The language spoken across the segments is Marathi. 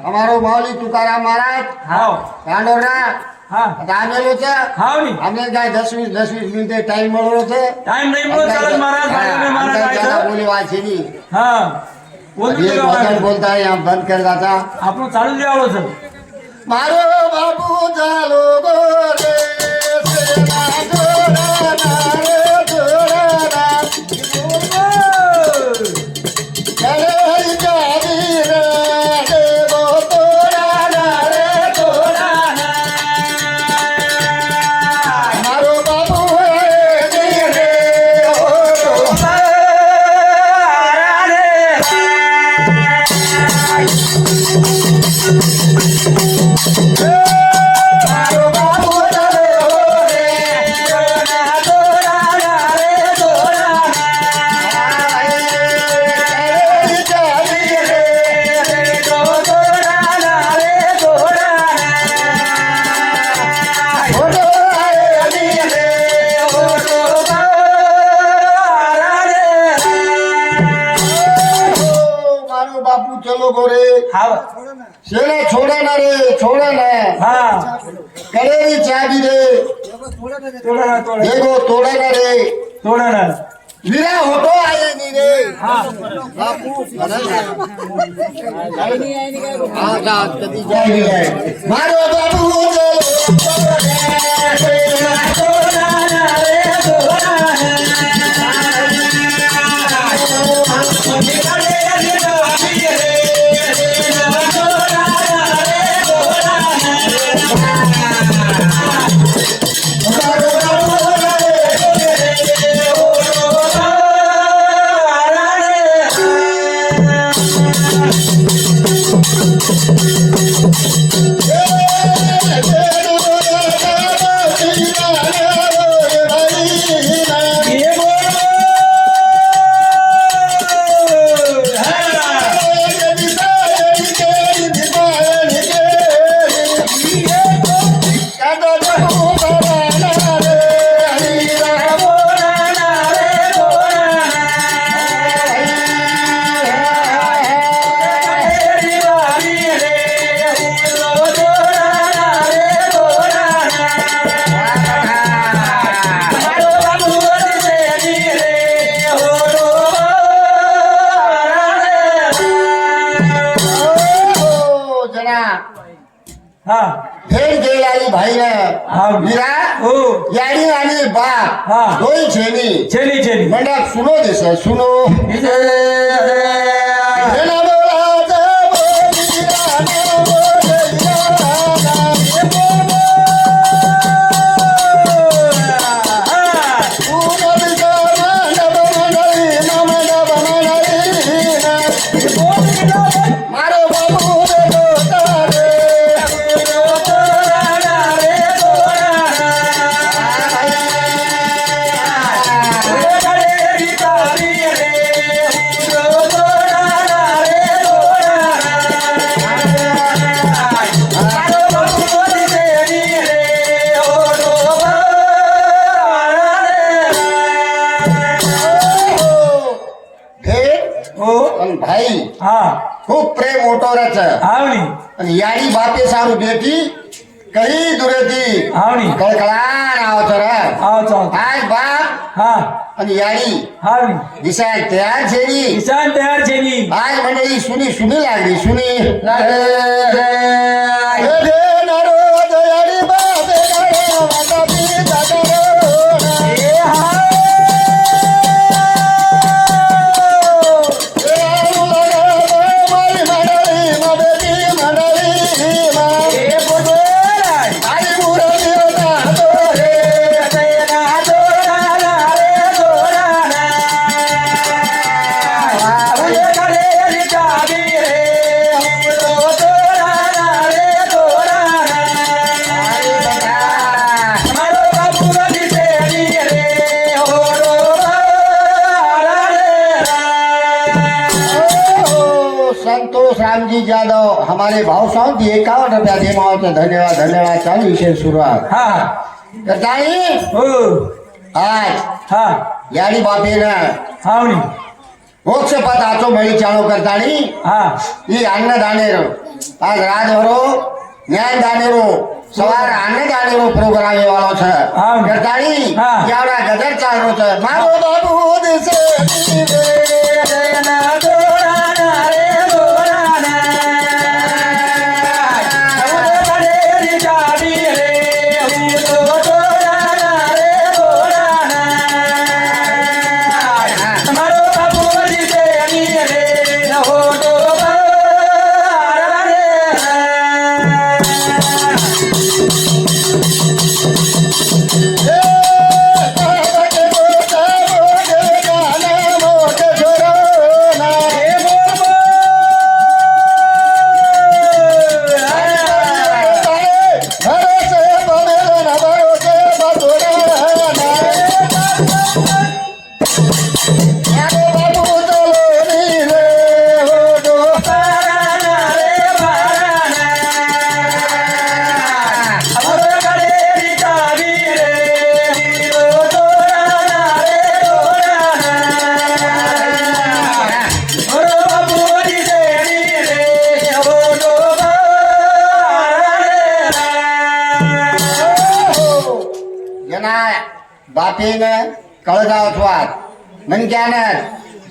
અમારો માવલી તુકારામ મહારાજ કાંડોરા આવેલો છે. અમને કાંઈ 10-20 મિનિટે ટાઈમ મળ્યો છે. ટાઈમ નહીં મળ્યો ચાલો મહારાજ બોલી વાત છે ની બોલતા બોલતા અહીંયા બંધ કરતા હતા. આપણો ચાલુ જ આવડો છે. મારો બાબુ ચાલો ગોરે करेरी चाबी रे देखो तोड़ा ना रे वीरा होटो आए नी रे मारो बाबू भाई ने वीरा यानी यानी बा दोई छेनी मंडप सुनो दिस सुनो खूब प्रेम मोटो रच यारी बातें सारू बेटी कही दुरेती हावनी कळकळान आवतो रे आव चाल आज बाप हा आणि याडी हावनी दिसाय तयार छेरी किसान तयार छेनी आज मंडळी सुनी सुनी लागली सुनी संतोष रामजी यादव हमारे भाव साहब 51 रुपया दे धन्यवाद धन्यवाद चालू विशेष सुरुवात हा तर ताई हो आज हा याडी बापेनं हावनी मोक्ष पदाचो मळी चालू करतानी हा ಈ ಅನ್ನದಾನೇರು आज રાજભરો જ્ઞાન દાનેરો સવાર अन्नदानेरो પ્રોગ્રામ વાળો છે હા. કરતાણી હા. જાવડા ગદર ચાલરો છે મારો બાબુ દેશે बापेने कळगाव स्वाद मनक्यानं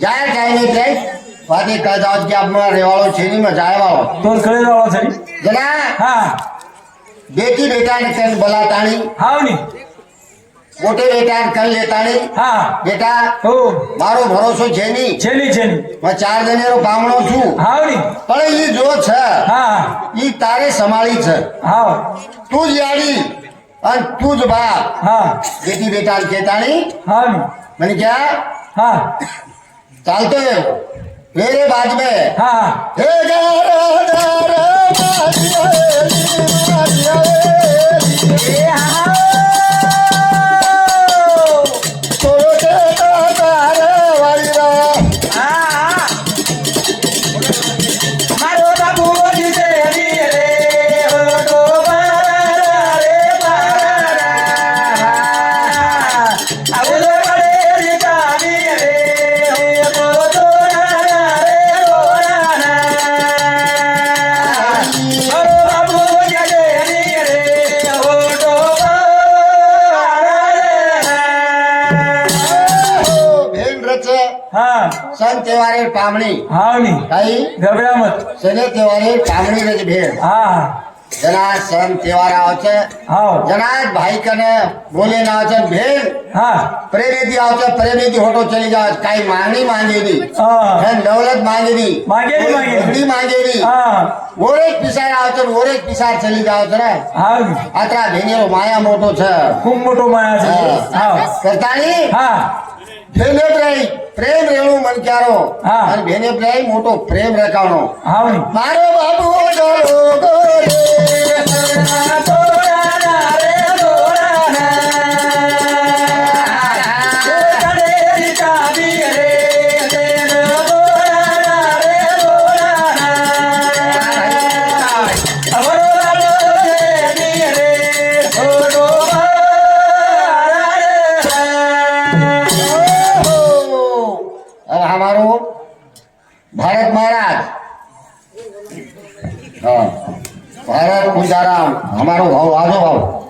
जाय काय नाही ते वादी कळगाव की आपण रेवाळो छेनी में जाय वाळो तोर कळे रावा छेनी जना हा बेटी बेटा ने कन बलाताणी हावनी मोटे बेटा ने कन लेताणी हा बेटा हो मारो भरोસો छेनी छेनी छेनी मैं 4 જનેરો બામણો છું हावनी પણ ઈ જો છે हा ઈ તારે સંભાળી છે हाव તું જ याडी અને તું જ બાપ हा बेटी बेटा ने केताणी हावनी मैंने क्या हा चालते मेरे बाद में हा हे गारा गारा मारिया ए हा तोटे तारे वालीरा हा मारो बाबू जिसे रे हो तो बारा रे बारा आवलो रे रे काबी रे हो तो रे रोना मारो बाबू जिसे रे हो तो बारा भेन रच हा सन तेवारे पामणी हावनी काही घबरा मत सने तेवारे पामणी रच भेन हा जना सन तेवार आवचे हाव जना भाई कने बोले ना आवचे भेन हा प्रेमेदी आवचे प्रेमेदी होटो चली जाओ काही मांगणी मांगेली हा धन दौलत मांगेली मांगेली, मांगेली. बकरी मांगेली हा ओरेज पिसार आवचे ओरेज पिसार चली जाओ रे हावनी आत्रा भेनेरो माया मोटो છે खूप मोठो माया છે हाव કરતાની हा भेने प्रेम प्रेम रेणू मन क्यारो હા. અને भेने प्रेम मोटो प्रेम रकावनो हावनी मारो बाबू डरो गोरे अब हमारो भारत महाराज हाँ ભારત પૂજારામ અમારો ભાવ આજો ભાવ